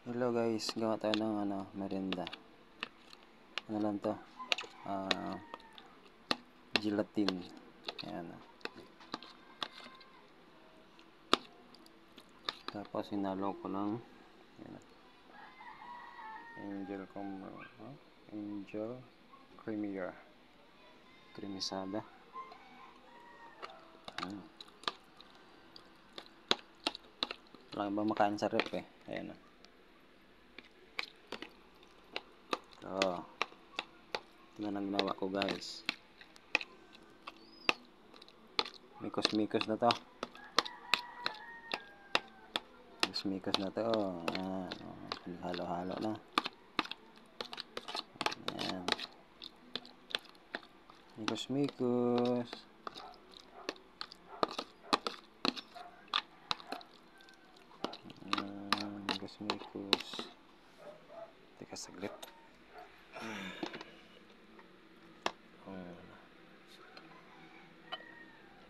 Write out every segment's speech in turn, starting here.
Hello guys, gawa tayo ng merienda. Ano lang to? Gelatin. Ayan. Tapos hinalo ko lang. Ayan. Angel cremisada. Ayan. Wala ba makain sa rep eh. Ayan. So, ito na lang ginawa ko guys. Mikos-mikos na to. Mikos na to. Halo-halo na. Ayan. Mikos-mikos. Mikos-mikos. Teka saglit.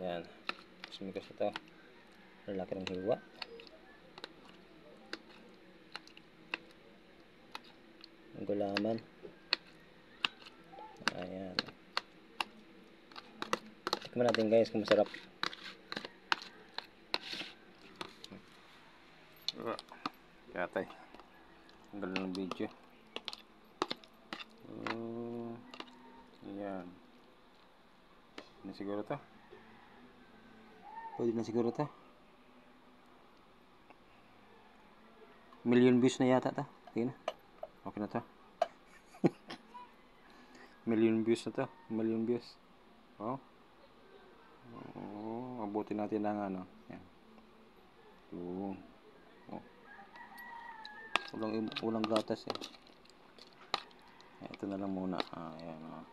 Ayan. Mikos na to. Lalaki ng hiwa. Ang gulaman. Ayan. Tikman natin guys kung masarap. Yatay. Ang galing ng video. Ayan. Pwede na siguro to. Pwede na siguro to. Million views na yata to. Tingnan. Okay na to. Million views na to. Million views. Oh. Oh, abutin natin ng yan. Oh. Ulang gatas eh. Ito na lang muna. Ayan.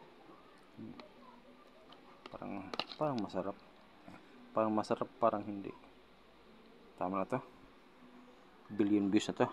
Parang masarap. Parang masarap, parang hindi. Tama na to. Billion views na to.